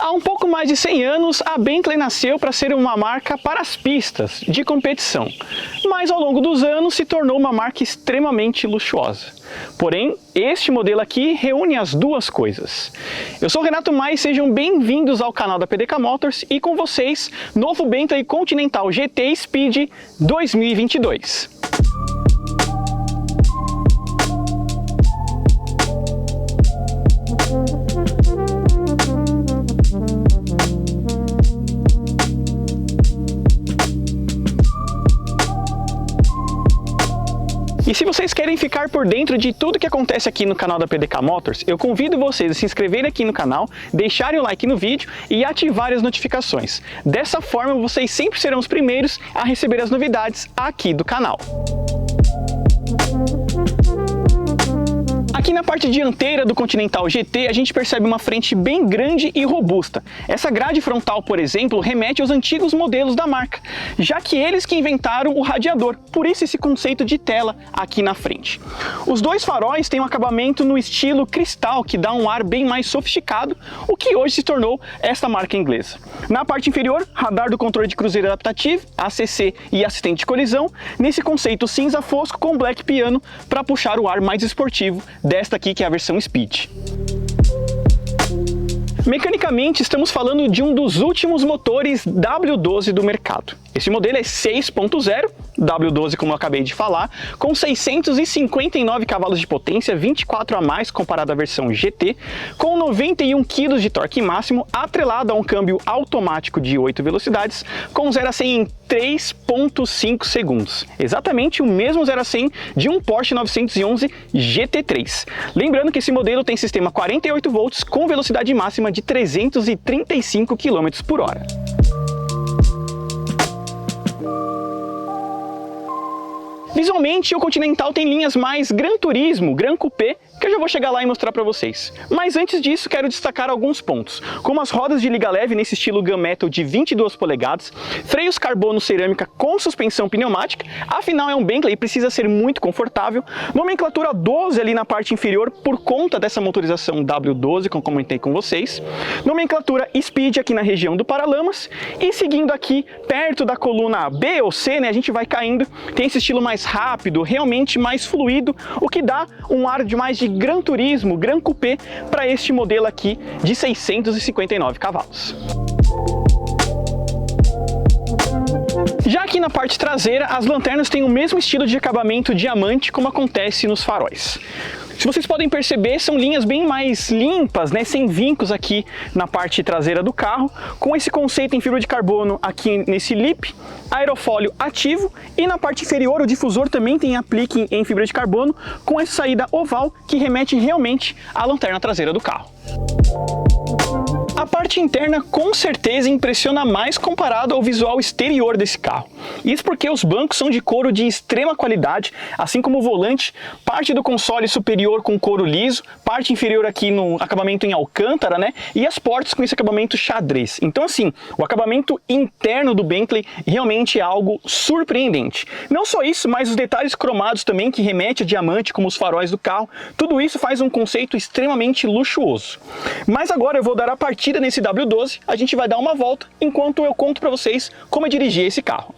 Há um pouco mais de 100 anos, a Bentley nasceu para ser uma marca para as pistas de competição, mas ao longo dos anos se tornou uma marca extremamente luxuosa. Porém, este modelo aqui reúne as duas coisas. Eu sou o Renato Mais, sejam bem-vindos ao canal da PDK Motors e com vocês, novo Bentley Continental GT Speed 2022. E se vocês querem ficar por dentro de tudo que acontece aqui no canal da PDK Motors, eu convido vocês a se inscreverem aqui no canal, deixarem o like no vídeo e ativarem as notificações. Dessa forma, vocês sempre serão os primeiros a receber as novidades aqui do canal. Aqui na parte dianteira do Continental GT, a gente percebe uma frente bem grande e robusta. Essa grade frontal, por exemplo, remete aos antigos modelos da marca, já que eles que inventaram o radiador, por isso esse conceito de tela aqui na frente. Os dois faróis têm um acabamento no estilo cristal, que dá um ar bem mais sofisticado, o que hoje se tornou esta marca inglesa. Na parte inferior, radar do controle de cruzeiro adaptativo, ACC e assistente de colisão, nesse conceito cinza fosco com black piano para puxar o ar mais esportivo desta aqui que é a versão Speed. Mecanicamente, estamos falando de um dos últimos motores W12 do mercado. Esse modelo é 6.0, W12 como eu acabei de falar, com 659 cavalos de potência, 24 a mais comparado à versão GT, com 91 kg de torque máximo, atrelado a um câmbio automático de 8 velocidades, com 0 a 100 em 3.5 segundos. Exatamente o mesmo 0 a 100 de um Porsche 911 GT3. Lembrando que esse modelo tem sistema 48 volts com velocidade máxima de 335 km por hora. Visualmente, o Continental tem linhas mais Gran Turismo, Gran Coupé, que eu já vou chegar lá e mostrar para vocês. Mas antes disso, quero destacar alguns pontos, como as rodas de liga leve nesse estilo Gunmetal de 22 polegadas, freios carbono cerâmica com suspensão pneumática, afinal é um Bentley e precisa ser muito confortável, nomenclatura 12 ali na parte inferior por conta dessa motorização W12, como comentei com vocês, nomenclatura Speed aqui na região do paralamas, e seguindo aqui perto da coluna B ou C, né, a gente vai caindo, tem esse estilo mais rápido, realmente mais fluido, o que dá um ar de mais de Gran Turismo, Gran Coupé para este modelo aqui de 659 cavalos. Já aqui na parte traseira, as lanternas têm o mesmo estilo de acabamento diamante como acontece nos faróis. Se vocês podem perceber, são linhas bem mais limpas, né, sem vincos aqui na parte traseira do carro, com esse conceito em fibra de carbono aqui nesse lip, aerofólio ativo, e na parte inferior o difusor também tem aplique em fibra de carbono, com essa saída oval que remete realmente à lanterna traseira do carro. A parte interna com certeza impressiona mais comparado ao visual exterior desse carro. Isso porque os bancos são de couro de extrema qualidade, assim como o volante, parte do console superior com couro liso, parte inferior aqui no acabamento em alcântara, né? E as portas com esse acabamento xadrez. Então assim, o acabamento interno do Bentley realmente é algo surpreendente. Não só isso, mas os detalhes cromados também que remete a diamante, como os faróis do carro, tudo isso faz um conceito extremamente luxuoso. Mas agora eu vou dar a partida nesse W12, a gente vai dar uma volta enquanto eu conto para vocês como é dirigir esse carro.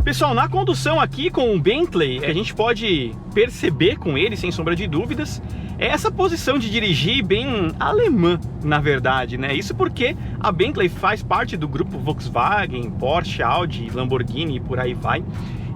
Pessoal, na condução aqui com o Bentley, a gente pode perceber com ele, sem sombra de dúvidas, é essa posição de dirigir bem alemã, na verdade, né? Isso porque a Bentley faz parte do grupo Volkswagen, Porsche, Audi, Lamborghini e por aí vai.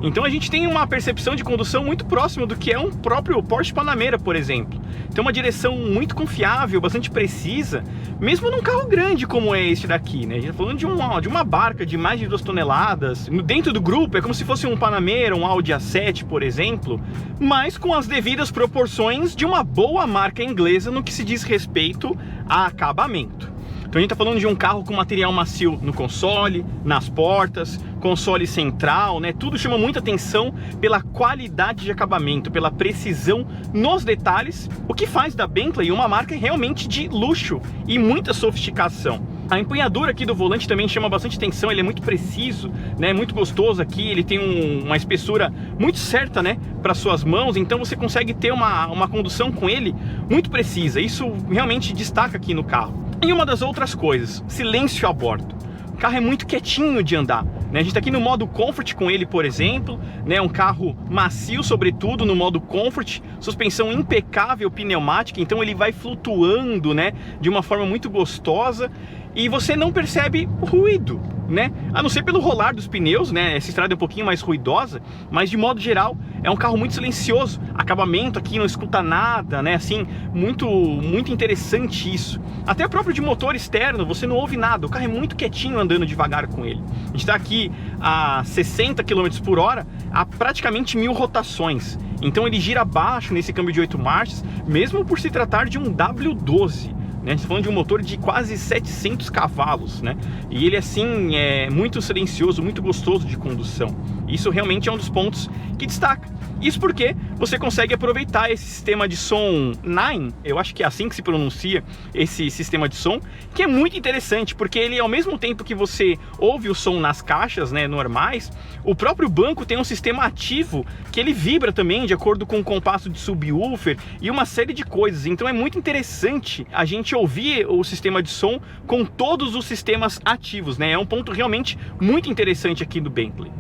Então a gente tem uma percepção de condução muito próxima do que é um próprio Porsche Panamera, por exemplo. Tem uma direção muito confiável, bastante precisa, mesmo num carro grande como é este daqui, né? A gente tá falando de uma barca de mais de 2 toneladas. Dentro do grupo é como se fosse um Panamera, um Audi A7, por exemplo, mas com as devidas proporções de uma boa marca inglesa no que se diz respeito a acabamento. Então a gente está falando de um carro com material macio no console, nas portas, console central, né? Tudo chama muita atenção pela qualidade de acabamento, pela precisão nos detalhes, o que faz da Bentley uma marca realmente de luxo e muita sofisticação. A empunhadura aqui do volante também chama bastante atenção, ele é muito preciso, né? Muito gostoso aqui, ele tem uma espessura muito certa, né? Para suas mãos, então você consegue ter uma condução com ele muito precisa. Isso realmente destaca aqui no carro. E uma das outras coisas, silêncio a bordo. O carro é muito quietinho de andar, né? A gente tá aqui no modo Comfort com ele, por exemplo, né? Um carro macio, sobretudo no modo Comfort, suspensão impecável pneumática, então ele vai flutuando, né? De uma forma muito gostosa e você não percebe ruído, né? A não ser pelo rolar dos pneus, né? Essa estrada é um pouquinho mais ruidosa, mas de modo geral é um carro muito silencioso. Acabamento aqui não escuta nada, né? Assim, muito interessante isso. Até o próprio de motor externo, você não ouve nada. O carro é muito quietinho andando devagar com ele. A gente está aqui a 60 km por hora, a praticamente 1000 rotações. Então ele gira baixo nesse câmbio de 8 marchas, mesmo por se tratar de um W12. A gente está falando de um motor de quase 700 cavalos, né? E ele assim é muito silencioso, muito gostoso de condução. Isso realmente é um dos pontos que destaca. Isso porque você consegue aproveitar esse sistema de som 9, eu acho que é assim que se pronuncia esse sistema de som, que é muito interessante, porque ele, ao mesmo tempo que você ouve o som nas caixas, né, normais, o próprio banco tem um sistema ativo que ele vibra também de acordo com o compasso de subwoofer e uma série de coisas. Então é muito interessante a gente ouvir o sistema de som com todos os sistemas ativos, né? É um ponto realmente muito interessante aqui do Bentley.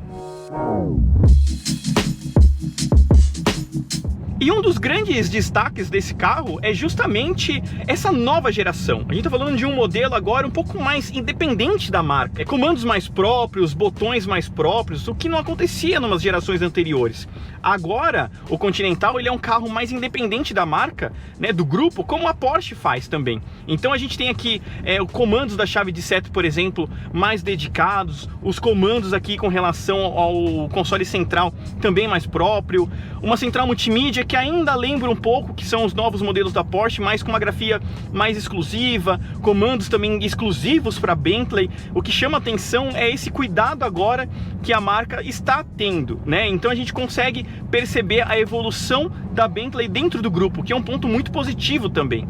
E um dos grandes destaques desse carro é justamente essa nova geração. A gente está falando de um modelo agora um pouco mais independente da marca. Comandos mais próprios, botões mais próprios, o que não acontecia nas gerações anteriores. Agora, o Continental ele é um carro mais independente da marca, né, do grupo, como a Porsche faz também. Então a gente tem aqui os comandos da chave de seta, por exemplo, mais dedicados, os comandos aqui com relação ao console central também mais próprio, uma central multimídia que ainda lembra um pouco que são os novos modelos da Porsche, mas com uma grafia mais exclusiva, comandos também exclusivos para Bentley. O que chama atenção é esse cuidado agora que a marca está tendo, né? Então a gente consegue perceber a evolução da Bentley dentro do grupo, que é um ponto muito positivo também.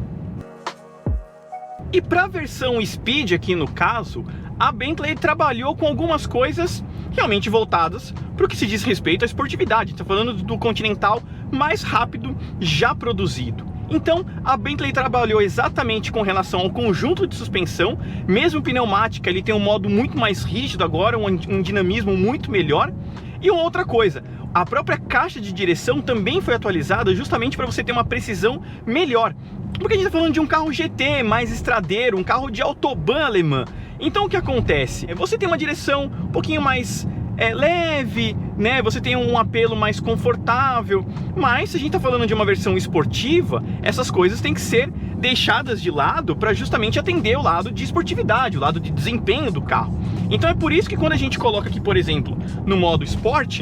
E para a versão Speed aqui no caso, a Bentley trabalhou com algumas coisas realmente voltadas para o que se diz respeito à esportividade. Está falando do Continental mais rápido já produzido. Então a Bentley trabalhou exatamente com relação ao conjunto de suspensão, mesmo pneumática, ele tem um modo muito mais rígido agora, um dinamismo muito melhor. E uma outra coisa, a própria caixa de direção também foi atualizada justamente para você ter uma precisão melhor. Porque a gente está falando de um carro GT mais estradeiro, um carro de autobahn alemã. Então o que acontece? Você tem uma direção um pouquinho mais leve, né? Você tem um apelo mais confortável, mas se a gente está falando de uma versão esportiva, essas coisas têm que ser deixadas de lado para justamente atender o lado de esportividade, o lado de desempenho do carro. Então é por isso que quando a gente coloca aqui, por exemplo, no modo Sport,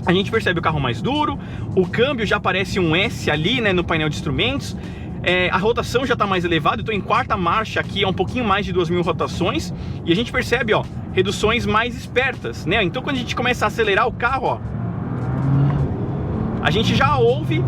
a gente percebe o carro mais duro, o câmbio já aparece um S ali, né, no painel de instrumentos. A rotação já está mais elevada, eu estou em quarta marcha aqui, é um pouquinho mais de 2000 rotações, e a gente percebe, ó, reduções mais espertas, né? Então quando a gente começa a acelerar o carro, ó, a gente já ouve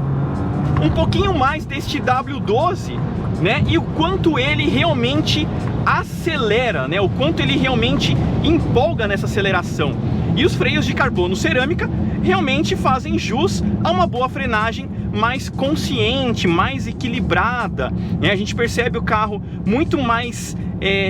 um pouquinho mais deste W12, né? E o quanto ele realmente acelera, né? O quanto ele realmente empolga nessa aceleração. E os freios de carbono cerâmica realmente fazem jus a uma boa frenagem mais consciente, mais equilibrada, né? A gente percebe o carro muito mais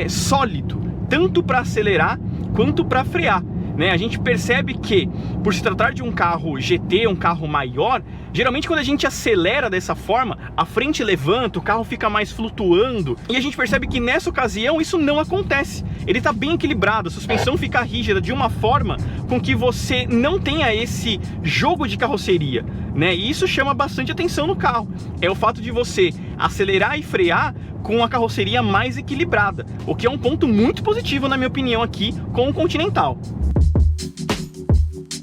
sólido, tanto para acelerar quanto para frear, né? A gente percebe que, por se tratar de um carro GT, um carro maior, geralmente quando a gente acelera dessa forma, a frente levanta, o carro fica mais flutuando, e a gente percebe que nessa ocasião isso não acontece. Ele está bem equilibrado, a suspensão fica rígida de uma forma com que você não tenha esse jogo de carroceria, né? E isso chama bastante atenção no carro, é o fato de você acelerar e frear com a carroceria mais equilibrada, o que é um ponto muito positivo, na minha opinião, aqui com o Continental.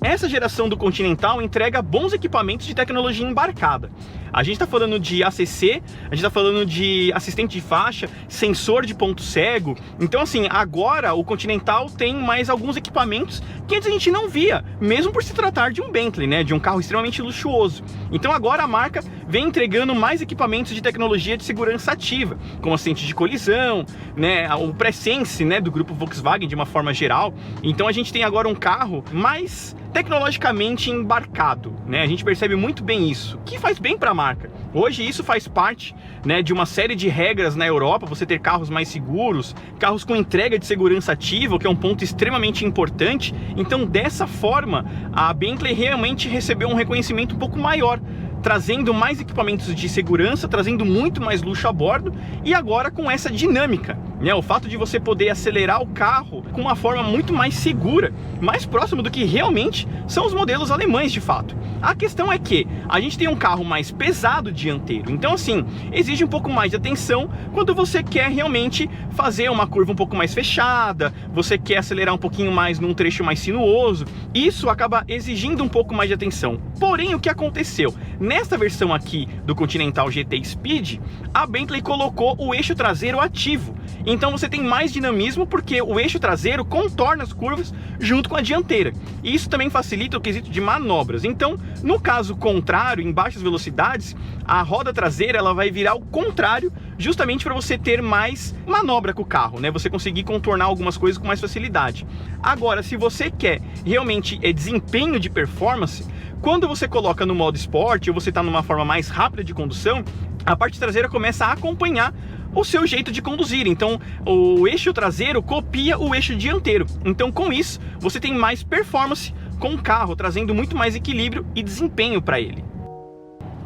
Essa geração do Continental entrega bons equipamentos de tecnologia embarcada. A gente está falando de ACC, a gente está falando de assistente de faixa, sensor de ponto cego. Então assim, agora o Continental tem mais alguns equipamentos que antes a gente não via, mesmo por se tratar de um Bentley, né, de um carro extremamente luxuoso. Então agora a marca vem entregando mais equipamentos de tecnologia de segurança ativa, como assistente de colisão, né, o Presense, né, do grupo Volkswagen de uma forma geral. Então a gente tem agora um carro mais tecnologicamente embarcado, né? A gente percebe muito bem isso, que faz bem para a marca. Hoje isso faz parte, né, de uma série de regras na Europa, você ter carros mais seguros, carros com entrega de segurança ativa, que é um ponto extremamente importante. Então dessa forma, a Bentley realmente recebeu um reconhecimento um pouco maior, trazendo mais equipamentos de segurança, trazendo muito mais luxo a bordo, e agora com essa dinâmica, né? O fato de você poder acelerar o carro com uma forma muito mais segura, mais próximo do que realmente são os modelos alemães de fato. A questão é que a gente tem um carro mais pesado dianteiro, então assim, exige um pouco mais de atenção quando você quer realmente fazer uma curva um pouco mais fechada, você quer acelerar um pouquinho mais num trecho mais sinuoso, isso acaba exigindo um pouco mais de atenção. Porém, o que aconteceu? Nesta versão aqui do Continental GT Speed, a Bentley colocou o eixo traseiro ativo. Então você tem mais dinamismo porque o eixo traseiro contorna as curvas junto com a dianteira. E isso também facilita o quesito de manobras. Então, no caso contrário, em baixas velocidades, a roda traseira ela vai virar ao contrário, justamente para você ter mais manobra com o carro, né? Você conseguir contornar algumas coisas com mais facilidade. Agora, se você quer realmente desempenho de performance, quando você coloca no modo esporte ou você está numa forma mais rápida de condução, a parte traseira começa a acompanhar o seu jeito de conduzir. Então o eixo traseiro copia o eixo dianteiro. Então com isso você tem mais performance com o carro, trazendo muito mais equilíbrio e desempenho para ele.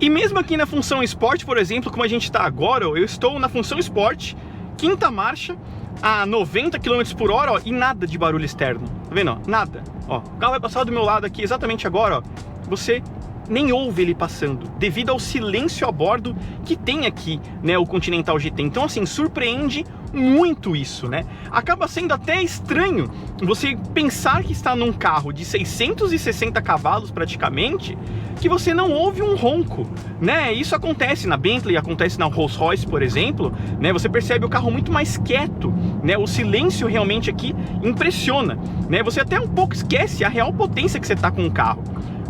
E mesmo aqui na função Sport, por exemplo, como a gente está agora, eu estou na função Sport, quinta marcha, a 90 km por hora, ó, e nada de barulho externo. Tá vendo? Ó? Nada. Ó, o carro vai passar do meu lado aqui exatamente agora, ó. Você nem ouve ele passando, devido ao silêncio a bordo que tem aqui, né, o Continental GT. Então assim, surpreende muito isso, né? Acaba sendo até estranho você pensar que está num carro de 660 cavalos praticamente, que você não ouve um ronco, né? Isso acontece na Bentley, acontece na Rolls-Royce, por exemplo, né? Você percebe o carro muito mais quieto, né? O silêncio realmente aqui impressiona, né? Você até um pouco esquece a real potência que você está com o carro.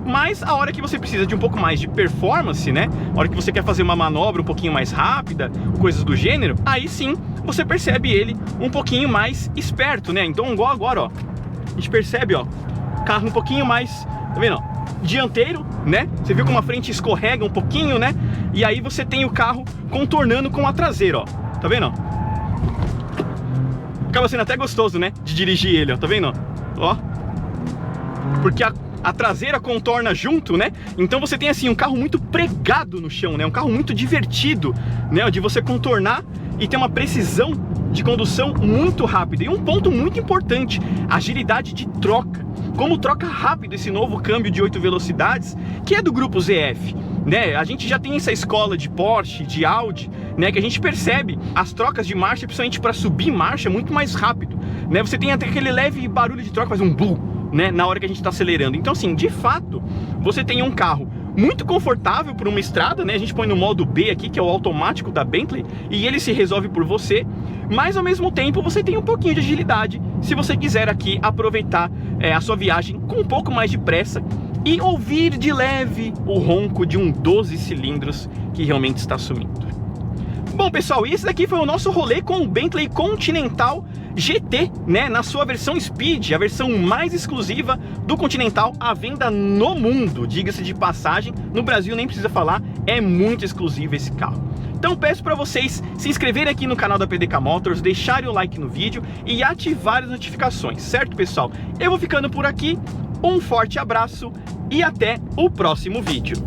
Mas a hora que você precisa de um pouco mais de performance, né? A hora que você quer fazer uma manobra um pouquinho mais rápida, coisas do gênero, aí sim você percebe ele um pouquinho mais esperto, né? Então igual agora, ó, a gente percebe, ó, carro um pouquinho mais, tá vendo, ó, dianteiro, né? Você viu como a frente escorrega um pouquinho, né? E aí você tem o carro contornando com a traseira, ó, tá vendo, ó? Acaba sendo até gostoso, né? De dirigir ele, ó, tá vendo, ó? Porque a traseira contorna junto, né? Então você tem assim um carro muito pregado no chão, né? Um carro muito divertido, né? De você contornar e ter uma precisão de condução muito rápida. E um ponto muito importante, agilidade de troca. Como troca rápido esse novo câmbio de 8 velocidades, que é do grupo ZF, né? A gente já tem essa escola de Porsche, de Audi, né? Que a gente percebe as trocas de marcha, principalmente para subir marcha, muito mais rápido, né? Você tem até aquele leve barulho de troca, faz um boom, né, na hora que a gente está acelerando. Então assim, de fato, você tem um carro muito confortável por uma estrada, né? A gente põe no modo B aqui, que é o automático da Bentley, e ele se resolve por você, mas ao mesmo tempo você tem um pouquinho de agilidade, se você quiser aqui aproveitar a sua viagem com um pouco mais de pressa e ouvir de leve o ronco de um 12 cilindros que realmente está sumindo. Bom pessoal, e esse daqui foi o nosso rolê com o Bentley Continental GT, né, na sua versão Speed, a versão mais exclusiva do Continental à venda no mundo, diga-se de passagem, no Brasil nem precisa falar, é muito exclusivo esse carro. Então peço para vocês se inscreverem aqui no canal da PDK Motors, deixarem o like no vídeo e ativar as notificações, certo pessoal? Eu vou ficando por aqui, um forte abraço e até o próximo vídeo.